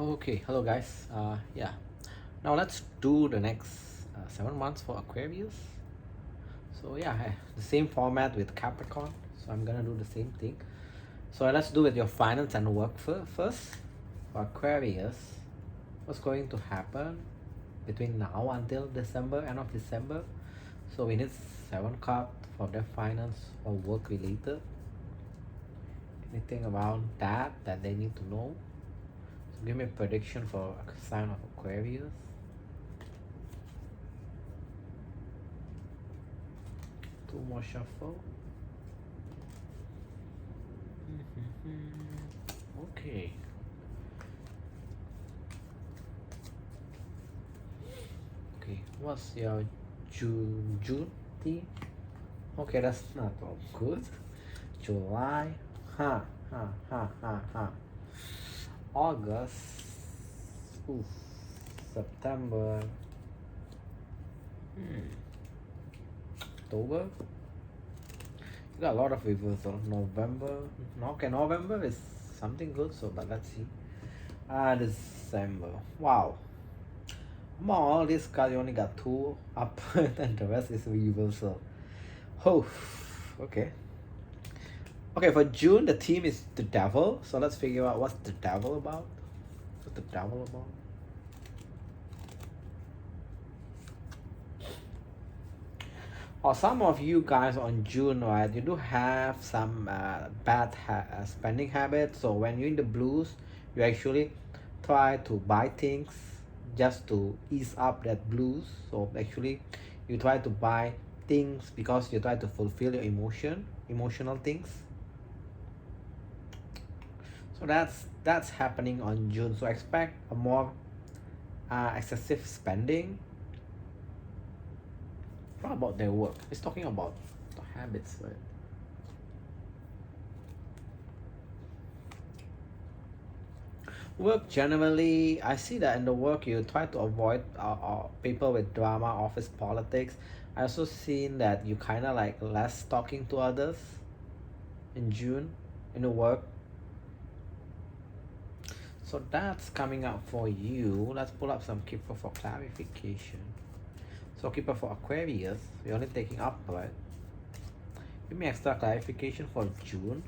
Okay, hello guys. Yeah, now let's do the next 7 months for Aquarius. So yeah, the same format with Capricorn. So I'm gonna do the same thing. So let's do with your finance and work first. For Aquarius, what's going to happen between now until December, end of December? So we need 7 cards for their finance or work related. Anything around that they need to know. So give me a prediction for a sign of Aquarius. Two more shuffle. Okay. Okay, what's your June theme? Okay, that's not all good. July. Ha. August. Oof. September. October. You got a lot of reversal. November. Okay, November is something good, so but let's see. December. Wow. Among all these cards, you only got 2 up and the rest is reversal. Oh, okay. Okay, for June, the theme is the devil. So let's figure out what's the devil about. What's the devil about? Or some of you guys on June, right, you do have some bad spending habits. So when you're in the blues, you actually try to buy things just to ease up that blues. So actually, you try to buy things because you try to fulfill your emotional things. So that's happening on June. So expect a more excessive spending. Not about their work. It's talking about the habits, right? Work generally, I see that in the work you try to avoid people with drama, office politics. I also seen that you kind of like less talking to others in June in the work. So that's coming up for you. Let's pull up some keeper for clarification. So keeper for Aquarius, we're only taking up, right? Give me extra clarification for June.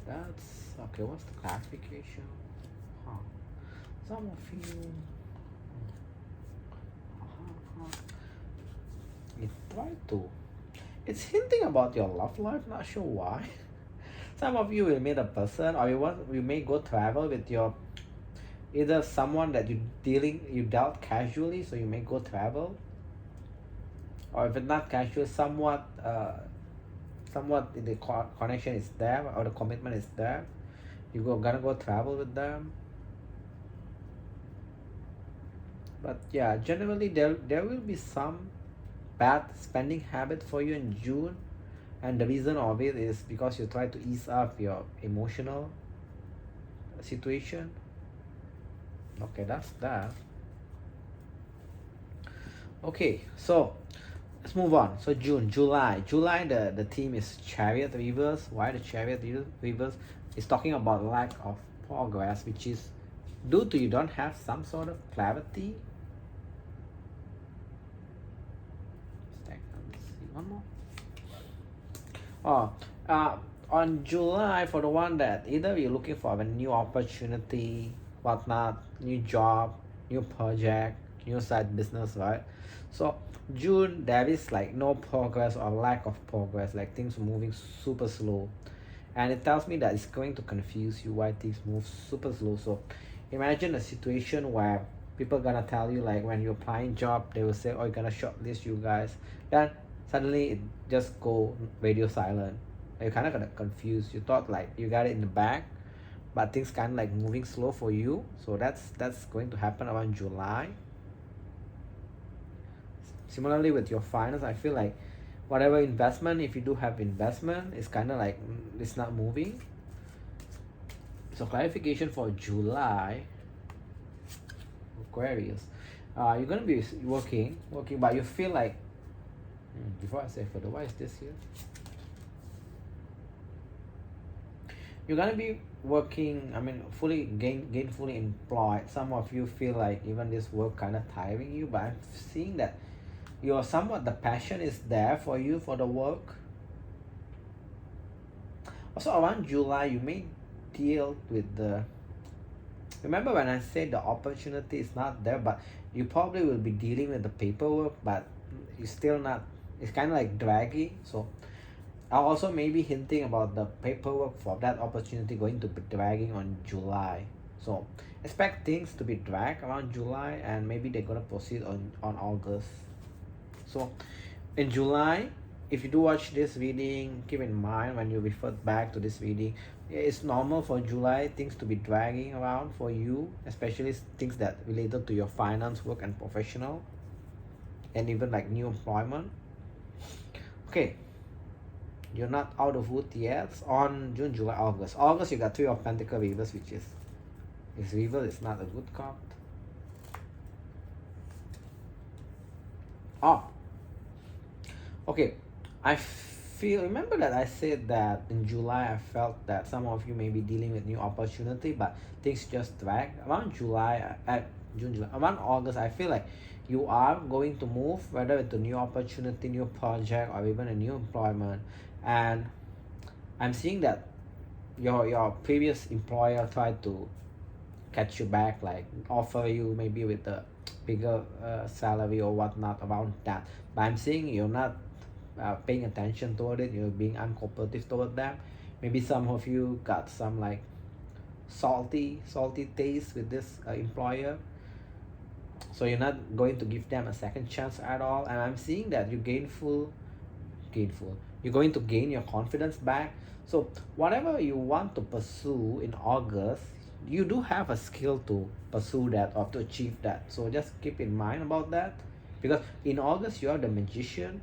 That's okay. What's the clarification? Some of you, you try to. It's hinting about your love life. Not sure why. Some of you will meet a person, or you may go travel with your either someone that you dealt casually, so you may go travel, or if it's not casual, somewhat the connection is there or the commitment is there. Gonna go travel with them. But yeah, generally there will be some bad spending habit for you in June, and the reason of it is because you try to ease up your emotional situation. Okay, that's that. Okay, so let's move on. So July, the theme is Chariot reverse. Why the Chariot reverse? Is talking about lack of progress, which is due to you don't have some sort of clarity. Let's see one more. On July, for the one that either you're looking for a new opportunity, whatnot, new job, new project, new side business, right? So June, there is like no progress or lack of progress, like things moving super slow, and it tells me that it's going to confuse you why things move super slow. So imagine a situation where people gonna tell you, like when you're applying job, they will say, oh, you're gonna shortlist you guys, then suddenly it just go radio silent. You kind of got confused. You thought like you got it in the bag, but things kind of like moving slow for you. So that's going to happen around July. Similarly with your finance, I feel like whatever investment, if you do have investment, it's kind of like it's not moving. So clarification for July, Aquarius, you're gonna be working, but you feel like before I say further, why is this here? you're gonna be working, I mean, fully gainfully employed. Some of you feel like even this work kind of tiring you, but I'm seeing that you're somewhat, the passion is there for you for the work. Also around July, you may deal with the, remember when I said the opportunity is not there, but you probably will be dealing with the paperwork, but it's still not, it's kind of like draggy. So I'll also maybe hinting about the paperwork for that opportunity going to be dragging on July. So expect things to be dragged around July, and maybe they're gonna proceed on August. So in July, if you do watch this reading, keep in mind when you refer back to this reading, it's normal for July things to be dragging around for you, especially things that related to your finance, work, and professional, and even like new employment. Okay, you're not out of wood yet. On June, July, August. August, you got Three of Pentacles reverse, which is reverse is not a good card. Oh, okay. I feel, remember that I said that in July I felt that some of you may be dealing with new opportunity, but things just drag. Around July, at June, July, around August, I feel like you are going to move, whether it's a new opportunity, new project, or even a new employment. And I'm seeing that your previous employer tried to catch you back, like offer you maybe with a bigger salary or whatnot around that. But I'm seeing you're not paying attention toward it. You're being uncooperative toward them. Maybe some of you got some like salty taste with this employer, so you're not going to give them a second chance at all. And I'm seeing that you gainful you're going to gain your confidence back. So whatever you want to pursue in August, you do have a skill to pursue that or to achieve that. So just keep in mind about that, because in August you are the magician.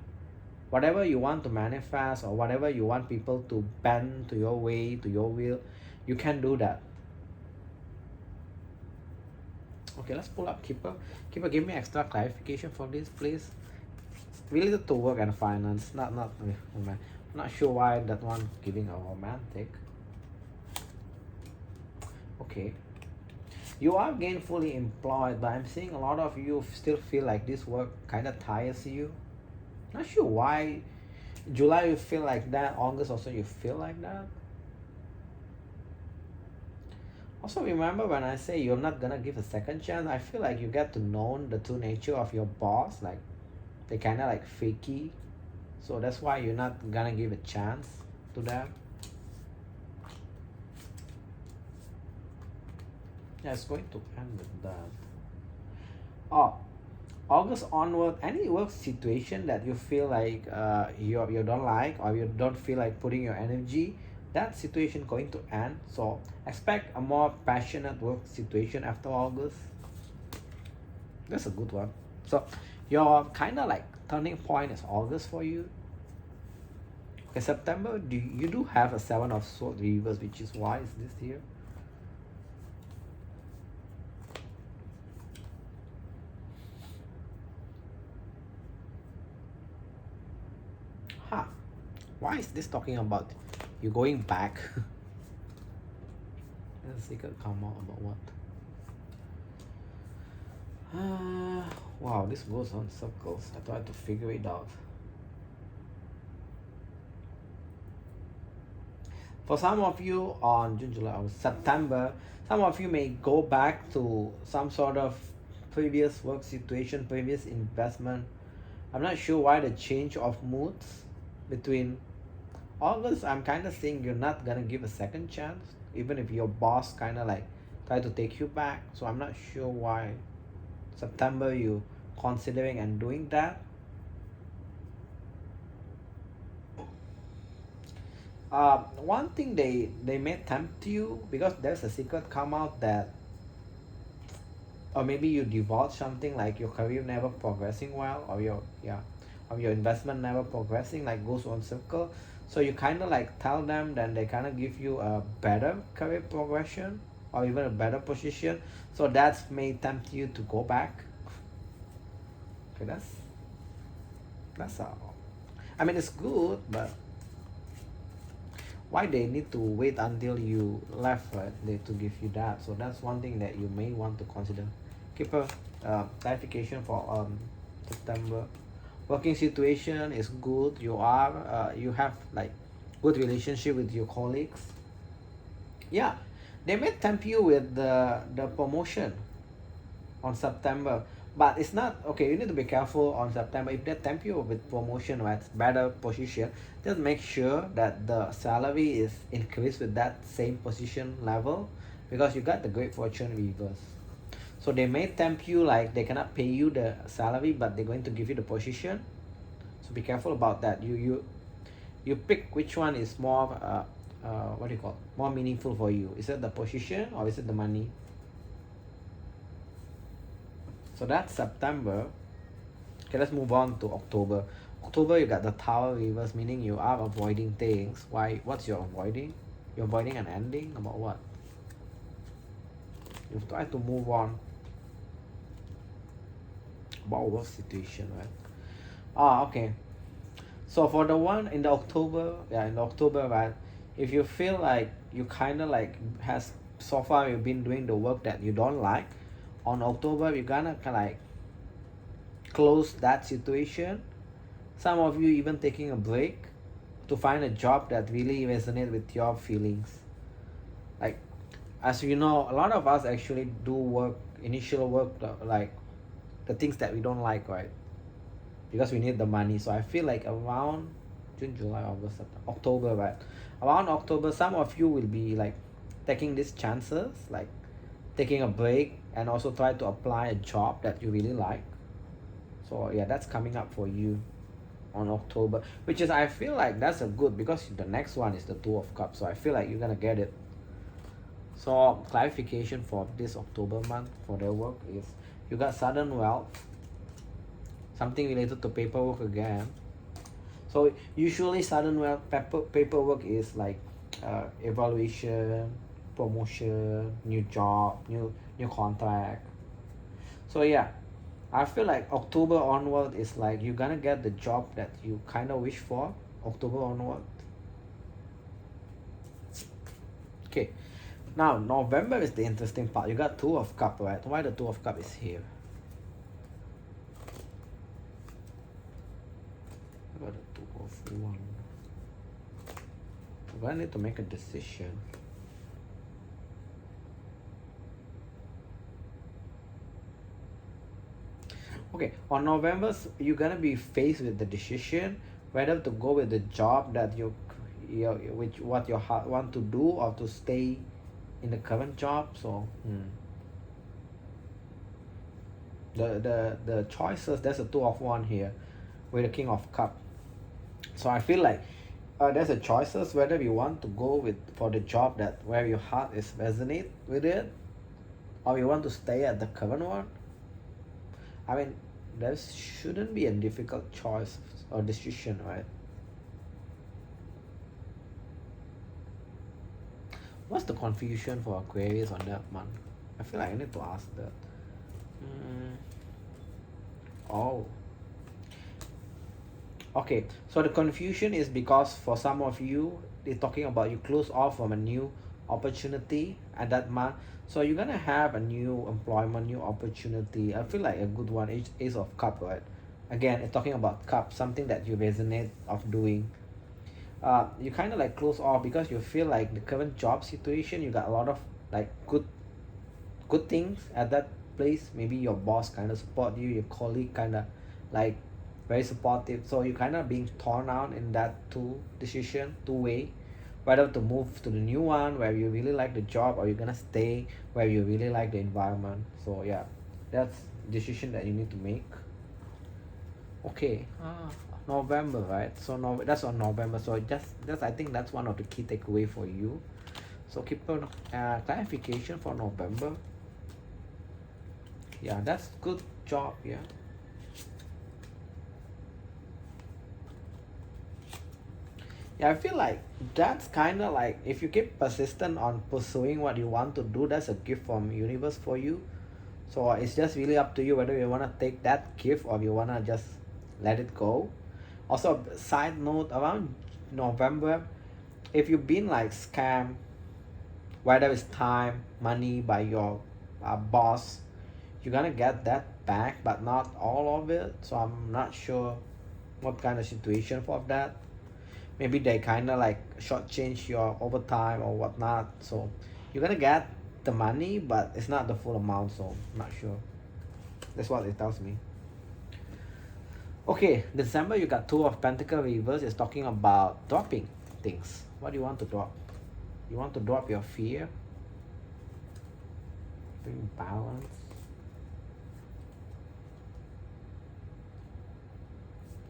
Whatever you want to manifest or whatever you want people to bend to your way, to your will, you can do that. Okay, let's pull up Keeper. Keeper, give me extra clarification for this, please. Related to work and finance. Not I'm not sure why that one giving a romantic. Okay. You are gainfully employed, but I'm seeing a lot of you still feel like this work kind of tires you. Not sure why. July you feel like that, August also you feel like that. Also remember when I say you're not gonna give a second chance, I feel like you get to know the true nature of your boss, like they kinda like fakey. So that's why you're not gonna give a chance to them. Yeah, it's going to end with that. Oh, August onward, any work situation that you feel like you don't like, or you don't feel like putting your energy, that situation going to end. So expect a more passionate work situation after August. That's a good one. So your kind of like turning point is August for you. Okay, September, you do have a Seven of Swords reverse, which is why is this here. Huh. Why is this talking about you going back? The secret come out about what? Wow, this goes on circles. I try to figure it out. For some of you on June, July, or September, some of you may go back to some sort of previous work situation, previous investment. I'm not sure why the change of moods between August. I'm kind of saying you're not gonna give a second chance, even if your boss kind of like try to take you back. So I'm not sure why September you considering and doing that. One thing they may tempt you, because there's a secret come out that, or maybe you divulge something like your career never progressing well, or your investment never progressing, like goes on circle. So you kind of like tell them, then they kind of give you a better career progression or even a better position. So that may tempt you to go back. Okay, that's all. I mean, it's good, but why they need to wait until you left, right, to give you that. So that's one thing that you may want to consider. Keep a clarification for September. Working situation is good. You have like good relationship with your colleagues. Yeah, they may tempt you with the promotion on September, but it's not okay. You need to be careful on September. If they tempt you with promotion or better position, just make sure that the salary is increased with that same position level, because you got the great fortune reverse. So they may tempt you like they cannot pay you the salary, but they're going to give you the position. So be careful about that. You pick which one is more what do you call, more meaningful for you. Is it the position or is it the money? So that's September. Okay, let's move on to October. October, you got the Tower reverse, meaning you are avoiding things. Why? What's your avoiding? You're avoiding an ending? About what? You try to move on. About work situation, right? Okay. So for the one in the October, right? If you feel like you kind of like has so far you've been doing the work that you don't like, on October you're gonna kind of like close that situation. Some of you even taking a break to find a job that really resonates with your feelings. Like, as you know, a lot of us actually do work, initial work, like the things that we don't like, right? Because we need the money. So I feel like around June, July, August, September, October, right? Around October, some of you will be like taking these chances, like taking a break and also try to apply a job that you really like. So yeah, that's coming up for you on October, which is, I feel like that's a good, because the next one is the Two of Cups. So I feel like you're gonna get it. So clarification for this October month for their work is you got sudden wealth, something related to paperwork again. So usually sudden wealth paperwork is like evaluation, promotion, new job, new contract. So yeah, I feel like October onward is like you're gonna get the job that you kind of wish for. October onward. Okay, now November is the interesting part. You got Two of Cup, right? Why the Two of Cup is here? I got the Two of One. I'm gonna need to make a decision. Okay, on November, you're gonna be faced with the decision whether to go with the job that what your heart want to do, or to stay in the current job. So the choices, there's a Two of One here with the King of Cup. So I feel like there's a choices whether you want to go for the job that where your heart is resonate with it, or you want to stay at the current one. I mean, there shouldn't be a difficult choice or decision, right? What's the confusion for Aquarius on that month? I feel like I need to ask that. Oh. Okay, so the confusion is because for some of you, they're talking about you close off from a new opportunity at that month. So you're gonna have a new employment, new opportunity. I feel like a good one, Ace of Cup, right? Again, it's talking about cup, something that you resonate of doing. You kind of like close off because you feel like the current job situation, you got a lot of like good things at that place. Maybe your boss kind of support you, your colleague kind of like very supportive. So you kind of being torn out in that two way, whether to move to the new one where you really like the job, or you're gonna stay where you really like the environment. So yeah, that's decision that you need to make. Okay, November, right? So that's on November. So just I think that's one of the key takeaway for you. So keep on clarification for November. Yeah, that's good job. Yeah. Yeah, I feel like that's kind of like if you keep persistent on pursuing what you want to do, that's a gift from universe for you. So it's just really up to you whether you want to take that gift or you want to just let it go. Also, side note, around November, if you've been like scammed, whether it's time, money by your boss, you're gonna get that back, but not all of it. So I'm not sure what kind of situation for that. Maybe they kind of like shortchange your overtime or whatnot. So you're gonna get the money, but it's not the full amount. So I'm not sure. That's what it tells me. Okay, December you got Two of Pentacle reverse. It's talking about dropping things. What do you want to drop? You want to drop your fear, bring balance.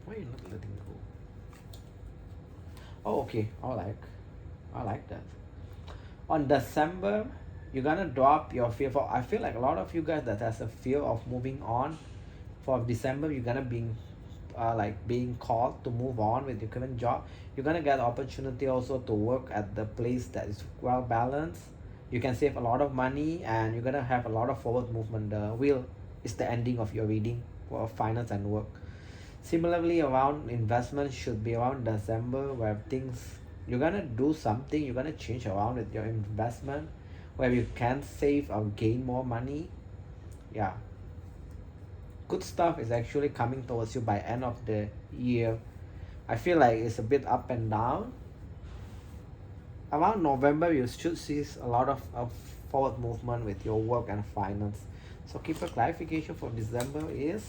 Why are you not letting go? Oh, okay. I like that. On December, you're gonna drop your fear. For I feel like a lot of you guys that has a fear of moving on. For December, you're gonna be like being called to move on with your current job. You're gonna get opportunity also to work at the place that is well balanced. You can save a lot of money and you're gonna have a lot of forward movement. The wheel is the ending of your reading for finance and work. Similarly, around investment should be around December where things you're gonna do something, you're gonna change around with your investment where you can save or gain more money. Yeah. Good stuff is actually coming towards you by end of the year. I feel like it's a bit up and down. Around November, you should see a lot of forward movement with your work and finance. So keep a clarification for December is,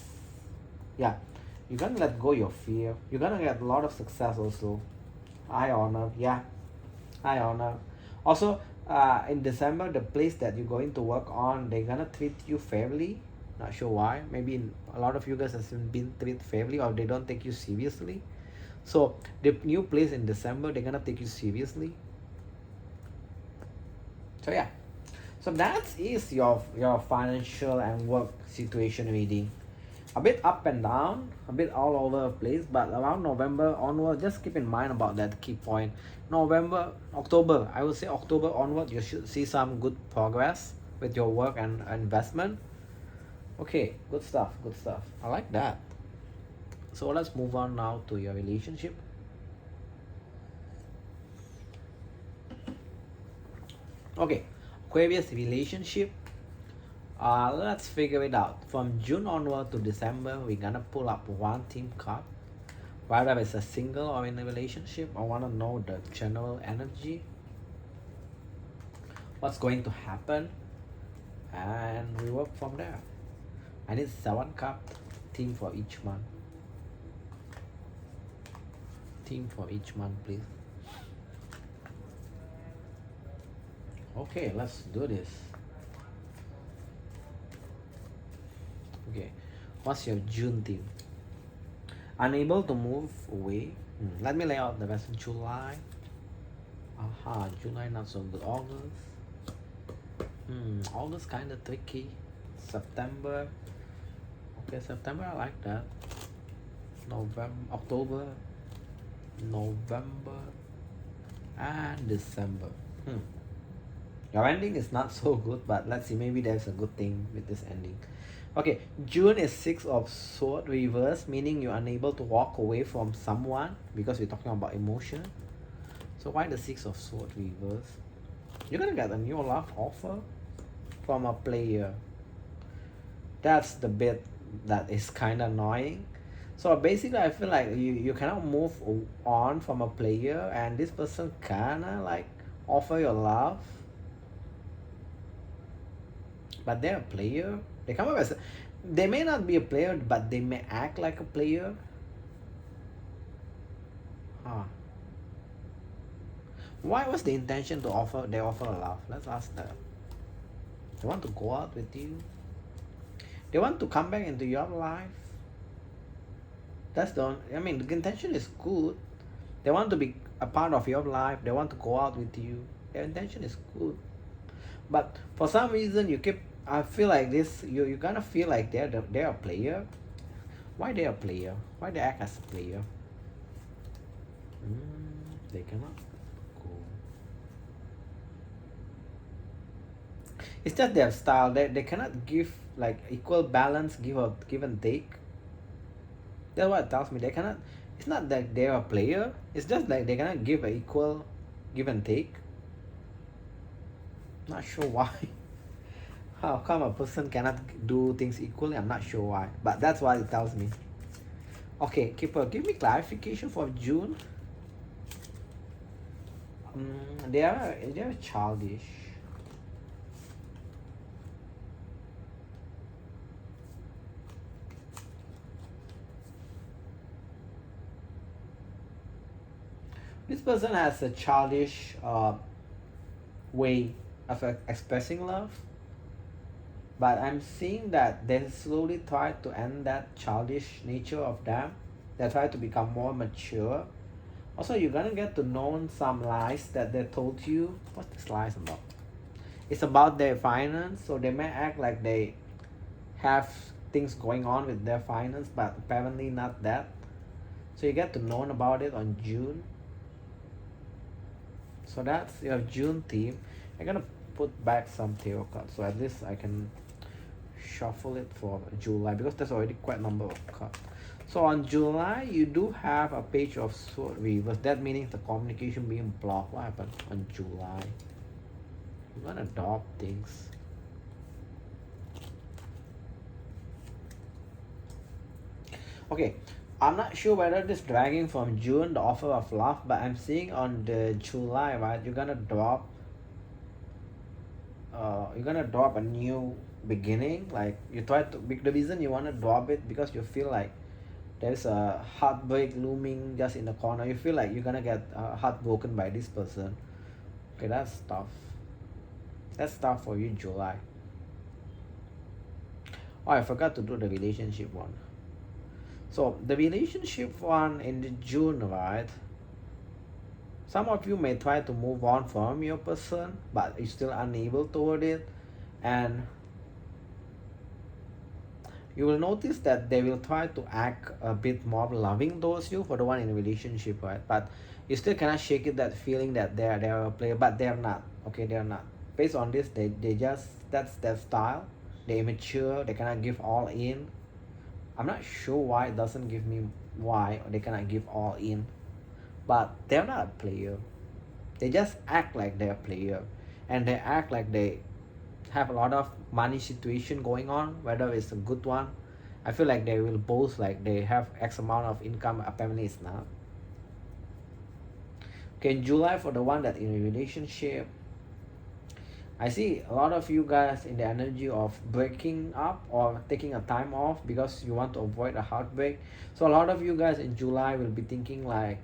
yeah, you're gonna let go your fear. You're gonna get a lot of success also. High honor, yeah, high honor. Also, in December, the place that you're going to work on, they're gonna treat you fairly. Not sure why. Maybe a lot of you guys have been treated fairly or they don't take you seriously. So the new place in December, they're gonna take you seriously. So yeah. So that is your financial and work situation reading. A bit up and down, a bit all over the place, but around November onward, just keep in mind about that key point. November, October, I would say October onward, you should see some good progress with your work and investment. Okay, good stuff, good stuff. I like that. So let's move on now to your relationship. Okay, Aquarius relationship. Let's figure it out. From June onward to December, we're gonna pull up one team card. Whether it's a single or in a relationship, I wanna know the general energy. What's going to happen? And we work from there. I need 7 card theme for each month. Theme for each month, please. Okay, let's do this. Okay, what's your June theme? Unable to move away. Let me lay out the rest of July. July not so good. August. August kind of tricky. September. Okay, September I like that. November, October, November, and December. Your ending is not so good, but let's see. Maybe there's a good thing with this ending. Okay, June is 6 of Sword reverse, meaning you're unable to walk away from someone because we're talking about emotion. So why the 6 of Sword reverse? You're gonna get a new love offer from a player. That's the bit that is kind of annoying. So basically, I feel like you cannot move on from a player, and this person kind of like offer your love, but they're a player. They come up as they may not be a player, but they may act like a player. Why was the intention to offer? They offer a love. Let's ask that. They want to go out with you. They want to come back into your life. That's the. I mean, the intention is good. They want to be a part of your life. They want to go out with you. Their intention is good, but for some reason you keep. I feel like this. You gonna feel like they're a player. Why they're a player? Why they act as a player? They cannot go. It's just their style. They cannot give like equal balance, give and take. That's what it tells me. They cannot. It's not that they're a player. It's just like they cannot give an equal give and take. Not sure why. How come a person cannot do things equally? I'm not sure why, but that's what it tells me. Okay, Keeper, give me clarification for June. They are childish. This person has a childish way of expressing love, but I'm seeing that they slowly try to end that childish nature of them. They try to become more mature. Also, you're gonna get to know some lies that they told you. What's this lies about? It's about their finance, so they may act like they have things going on with their finance, but apparently not that. So you get to know about it on June. So that's your June theme. I'm gonna put back some tarot cards, so at least I can shuffle it for July, because there's already quite a number of cards. So on July, you do have a page of sword reverse. That meaning the communication being blocked. What happened on July? You're gonna adopt things. Okay, I'm not sure whether this dragging from June, the offer of love, but I'm seeing on the July, right? You're gonna drop a new beginning. Like you try to, the reason you want to drop it because you feel like there's a heartbreak looming just in the corner. You feel like you're gonna get heartbroken by this person. Okay, that's tough. That's tough for you, July. Oh, I forgot to do the relationship one. So the relationship one in the June, right? Some of you may try to move on from your person, but you're still unable toward it. And you will notice that they will try to act a bit more loving towards you for the one in a relationship, right? But you still cannot shake it, that feeling that they are a player, but they are not. Okay, they are not. Based on this, they just, that's their style. They're immature, they cannot give all in. I'm not sure why it doesn't give me why they cannot give all in. But they're not a player. They just act like they're a player. And they act like they have a lot of money situation going on, whether it's a good one. I feel like they will boast like they have X amount of income, apparently it's not. Okay, in July, for the one that in a relationship, I see a lot of you guys in the energy of breaking up or taking a time off because you want to avoid a heartbreak. So a lot of you guys in July will be thinking like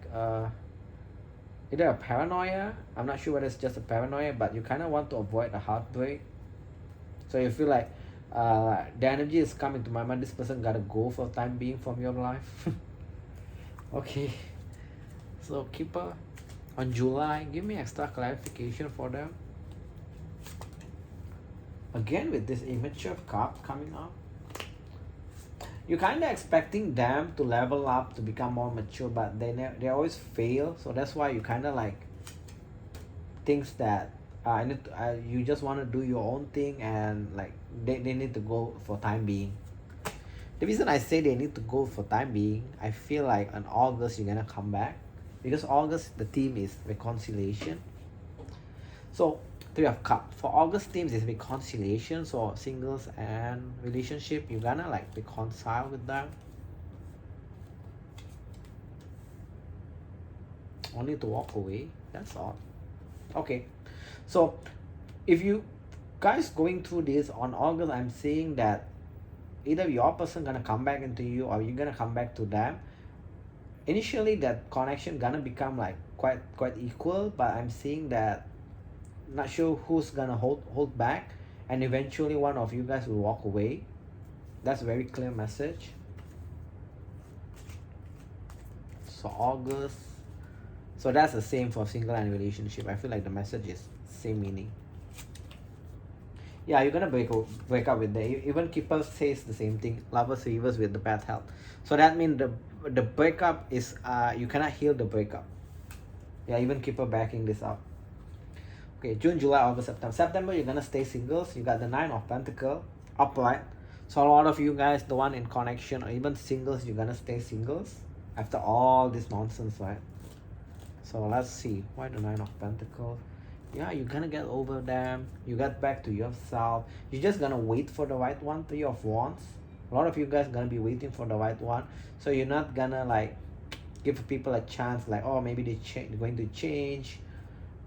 either a paranoia. I'm not sure whether it's just a paranoia, but you kind of want to avoid a heartbreak. So you feel like the energy is coming to my mind. This person gotta go for time being from your life. Okay. So Keeper, on July, give me extra clarification for them. Again with this immature card coming up. You're kind of expecting them to level up, to become more mature, but they always fail. So that's why you kind of like thinks that you just want to do your own thing, and like they need to go for time being. The reason I say they need to go for time being, I feel like in August you're gonna come back, because August the theme is reconciliation. So Three of Cups for August themes is reconciliation. So singles and relationship, you're gonna like reconcile with them. Only to walk away. That's all. Okay, so if you guys going through this on August, I'm saying that either your person gonna come back into you or you're gonna come back to them. Initially that connection gonna become like quite equal, but I'm seeing that not sure who's gonna hold back, and eventually one of you guys will walk away. That's a very clear message. So August, so that's the same for single and relationship. I feel like the message is same meaning. Yeah, you're gonna break up with them. Even Keeper says the same thing. Lovers reverse with the bad health. So that means the breakup is you cannot heal the breakup. Yeah, even Keeper backing this up. Okay, June, July, August, September. September, you're gonna stay singles. You got the Nine of Pentacles upright. So a lot of you guys, the one in connection or even singles, you're gonna stay singles after all this nonsense, right? So let's see. Why the Nine of Pentacles? Yeah, you're gonna get over them. You get back to yourself. You're just gonna wait for the right one. Three of Wands. A lot of you guys gonna be waiting for the right one. So you're not gonna like give people a chance like, oh, maybe they're going to change.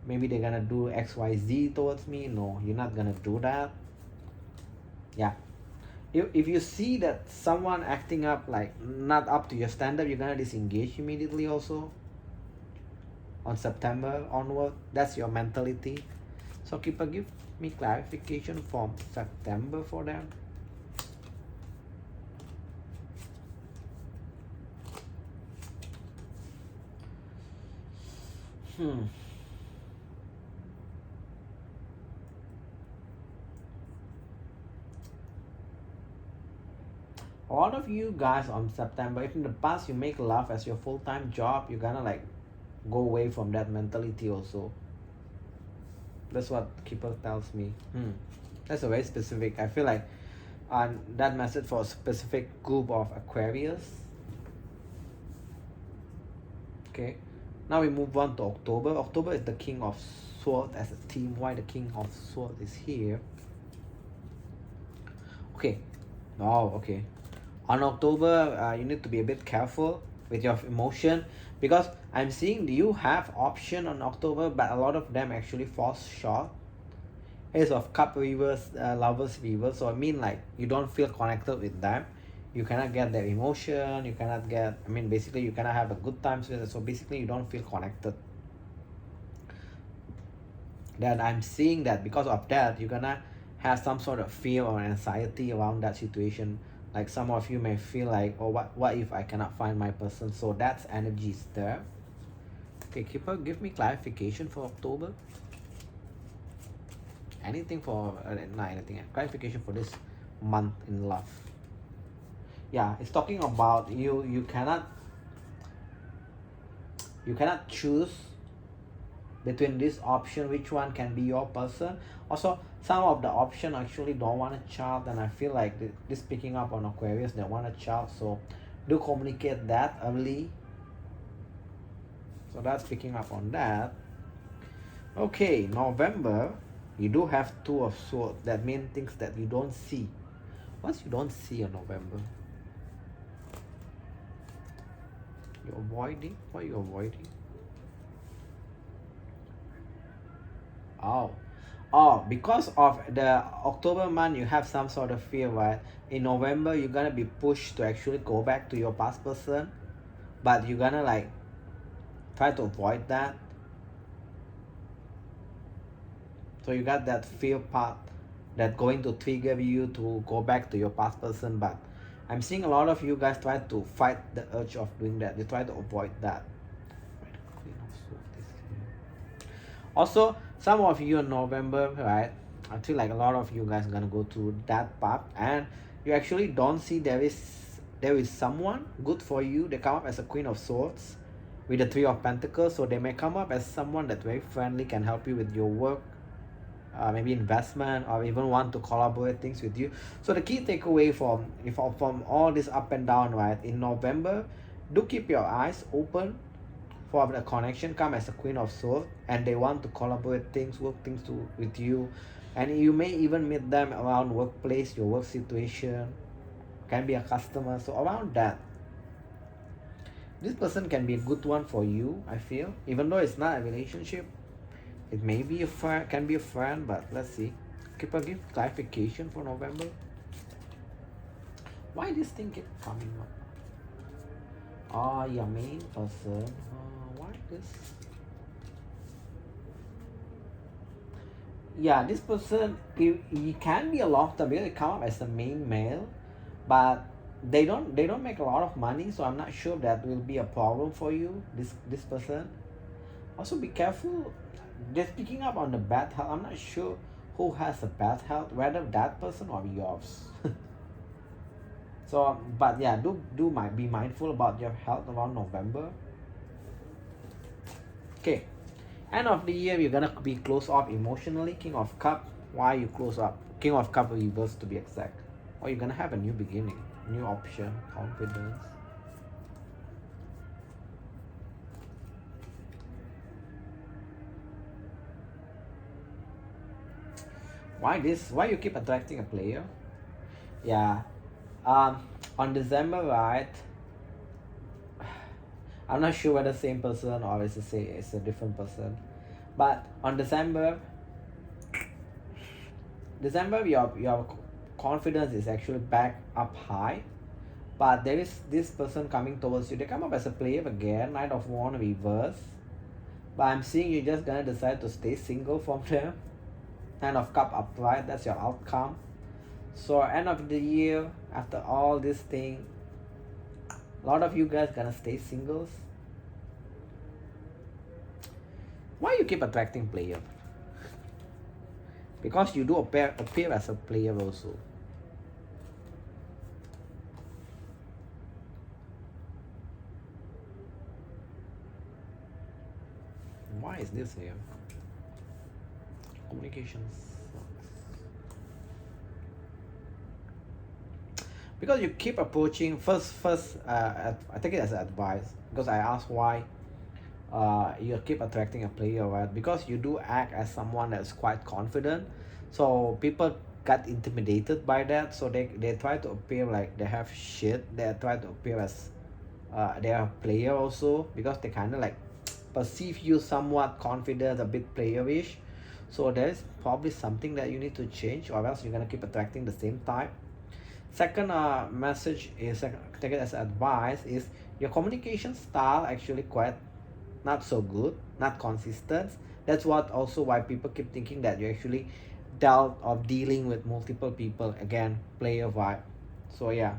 Maybe they're gonna do XYZ towards me. No, you're not gonna do that. Yeah. If you see that someone acting up like not up to your standard, you're gonna disengage immediately also. On September onward, that's your mentality. So Keeper, give me clarification from September for them. A lot of you guys on September, if in the past you make love as your full-time job, you're gonna like go away from that mentality also. That's what Keeper tells me. That's a very specific. I feel like that message for a specific group of Aquarius. Okay, now we move on to October. October is the King of Swords as a theme. Why the King of Swords is here? Okay. Oh, okay. On October, you need to be a bit careful with your emotion, because I'm seeing you have option on October, but a lot of them actually falls short. Ace of Cup reverse, Lovers reverse. So I mean, like, you don't feel connected with them. You cannot get their emotion. You cannot get, I mean, basically you cannot have a good times with it. So basically you don't feel connected. Then I'm seeing that because of that, you're gonna have some sort of fear or anxiety around that situation. Like some of you may feel like, oh, what if I cannot find my person? So that's energies there. Okay, Keeper, give me clarification for October. Anything for, not anything, clarification for this month in love. Yeah, it's talking about you cannot choose between this option, which one can be your person. Also, some of the option actually don't want a child, and I feel like this picking up on Aquarius, they want a child, so do communicate that early. So that's picking up on that. Okay, November, you do have Two of Swords. That means things that you don't see. What you don't see in November? You're avoiding? What are you avoiding? Oh, because of the October month, you have some sort of fear, right? In November, you're gonna be pushed to actually go back to your past person, but you're gonna like try to avoid that. So you got that fear part that going to trigger you to go back to your past person, but I'm seeing a lot of you guys try to fight the urge of doing that. You try to avoid that. Also, some of you in November, right? I feel like a lot of you guys are gonna go through that path, and you actually don't see there is someone good for you. They come up as a Queen of Swords with the Three of Pentacles, so they may come up as someone that's very friendly, can help you with your work, maybe investment, or even want to collaborate things with you. So the key takeaway from all this up and down, right? In November, do keep your eyes open for the connection come as a Queen of Swords, and they want to collaborate things, work things with you, and you may even meet them around workplace, your work situation, can be a customer. So around that, this person can be a good one for you, I feel, even though it's not a relationship. It may be a friend, can be a friend, but let's see. Keep give clarification for November. Why this thing keep coming up? Oh, your main person. Why this? Yeah, this person, he can be a long-term because they come up as the main male, but they don't make a lot of money, so I'm not sure that will be a problem for you, this person. Also be careful. They're picking up on the bad health. I'm not sure who has a bad health, whether that person or yours. So, but yeah, be mindful about your health around November. Okay, end of the year, you're gonna be close off emotionally. King of Cup. Why you close up? King of Cup reverse to be exact. Or you're gonna have a new beginning, new option, confidence. Why you keep attracting a player? Yeah. On December, right? I'm not sure whether same person or it's a different person. But on December, your confidence is actually back up high. But there is this person coming towards you. They come up as a player again, Knight of Wands reverse. But I'm seeing you just gonna decide to stay single from them. Nine of Cup upright, that's your outcome. So end of the year, after all this thing, a lot of you guys gonna stay singles. Why you keep attracting player? Because you do appear as a player also. Why is this here? Communications sucks. Because you keep approaching first I take it as advice, because I asked why you keep attracting a player, right? Because you do act as someone that's quite confident, so people got intimidated by that, so they try to appear like they have shit. They try to appear as they are a player also, because they kind of like perceive you somewhat confident, a bit playerish. So there's probably something that you need to change, or else you're gonna keep attracting the same type. Second message is, take it as advice, is your communication style actually quite not so good, not consistent. That's what also why people keep thinking that you actually dealt of dealing with multiple people. Again, player vibe. So yeah.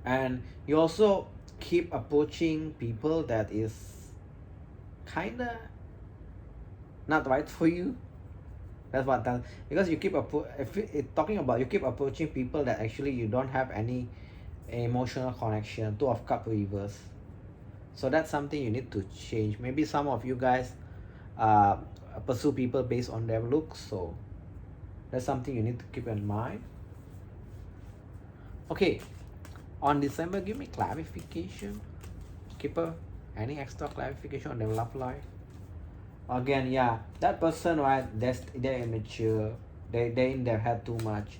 And you also keep approaching people that is kinda not right for you. That's what that, because you keep talking about, you keep approaching people that actually you don't have any emotional connection. Two of Cup reverse. So that's something you need to change. Maybe some of you guys pursue people based on their looks, so that's something you need to keep in mind. Okay, on December, give me clarification. Keeper, any extra clarification on their love life? Again, yeah, that person, right, they're immature, they in their head too much,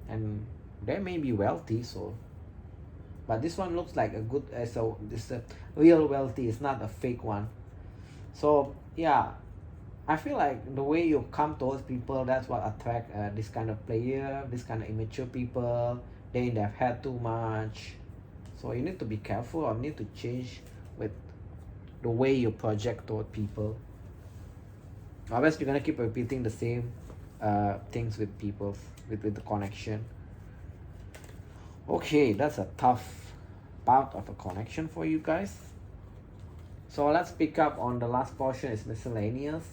and they may be wealthy, so, but this one looks like a good, so this real wealthy, is not a fake one. So yeah, I feel like the way you come towards people, that's what attract this kind of player, this kind of immature people. They in their head too much, so you need to be careful, or need to change with the way you project toward people. Otherwise, you're gonna keep repeating the same things with people, with the connection. Okay, that's a tough part of a connection for you guys. So let's pick up on the last portion, is miscellaneous.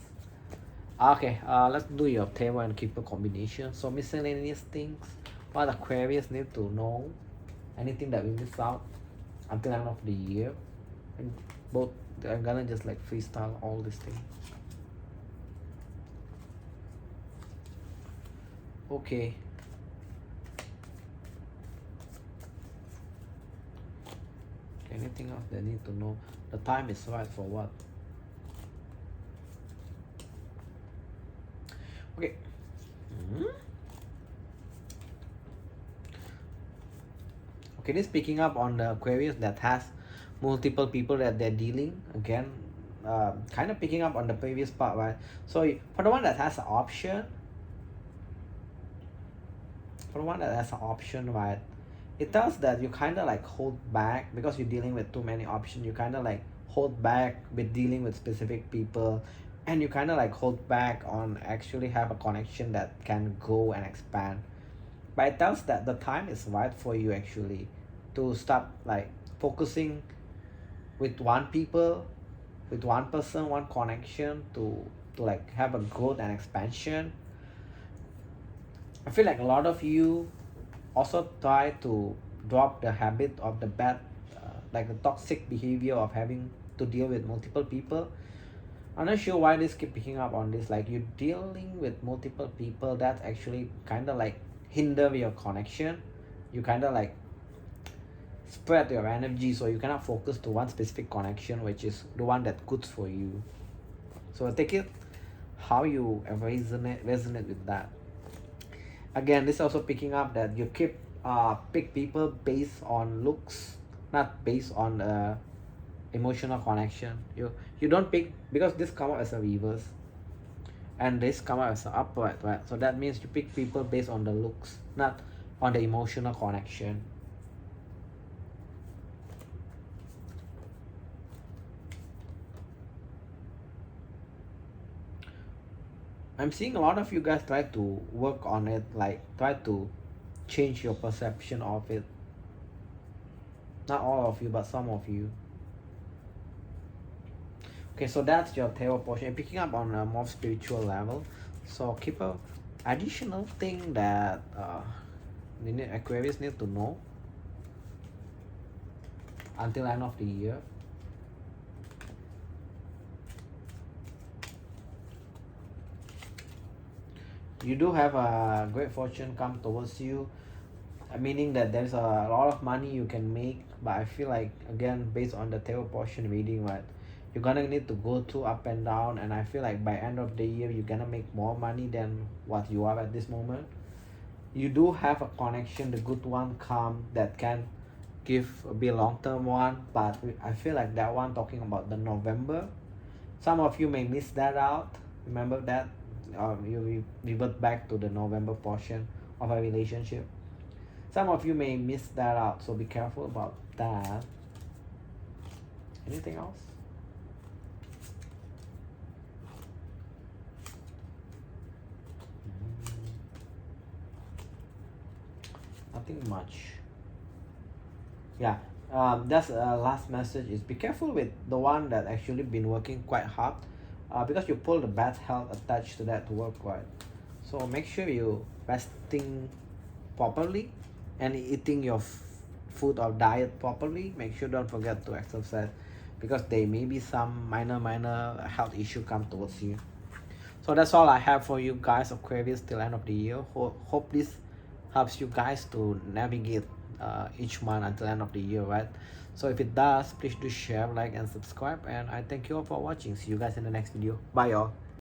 Okay, let's do your table and keeper combination. So miscellaneous things, what Aquarius need to know, anything that we miss out until end of the year. And both, I'm gonna just like freestyle all this thing. Okay. Anything else they need to know? The time is right for what? Okay. Okay, this picking up on the Aquarius that has multiple people that they're dealing. Again, kind of picking up on the previous part, right? So for the one that has an option, right, it tells that you kind of like hold back, because you're dealing with too many options. You kind of like hold back with dealing with specific people, and you kind of like hold back on actually have a connection that can go and expand. But it tells that the time is right for you actually to start like focusing with one people, with one person, one connection, to like have a growth and expansion. I feel like a lot of you also try to drop the habit of the bad, like the toxic behavior of having to deal with multiple people. I'm not sure why this keep picking up on this, like you dealing with multiple people, that actually kind of like hinder your connection. You kind of like spread your energy, so you cannot focus to one specific connection, which is the one that good for you. So take it how you resonate with that. Again, this also picking up that you keep pick people based on looks, not based on emotional connection. You don't pick, because this come out as a reverse and this come out as an upright, right? So that means you pick people based on the looks, not on the emotional connection. I'm seeing a lot of you guys try to work on it, like try to change your perception of it. Not all of you, but some of you. Okay, so that's your tarot portion. And picking up on a more spiritual level. So keep a additional thing that Aquarius need to know until end of the year. You do have a great fortune come towards you, meaning that there's a lot of money you can make. But I feel like, again, based on the tarot portion reading, right, you're gonna need to go through up and down, and I feel like by end of the year you're gonna make more money than what you are at this moment. You do have a connection, the good one come that can be a long-term one, but I feel like that one talking about the November. Some of you may miss that out. Remember that you revert back to the November portion of a relationship. Some of you may miss that out, so be careful about that. Anything else? Nothing much. Yeah, that's last message is be careful with the one that actually been working quite hard, because you pull the bad health attached to that work, right? So make sure you resting properly and eating your food or diet properly. Make sure don't forget to exercise, because there may be some minor health issue come towards you. So that's all I have for you guys, Aquarius, till end of the year. Hope this helps you guys to navigate each month until end of the year, right? So if it does, please do share, like, and subscribe, and I thank you all for watching. See you guys in the next video. Bye y'all.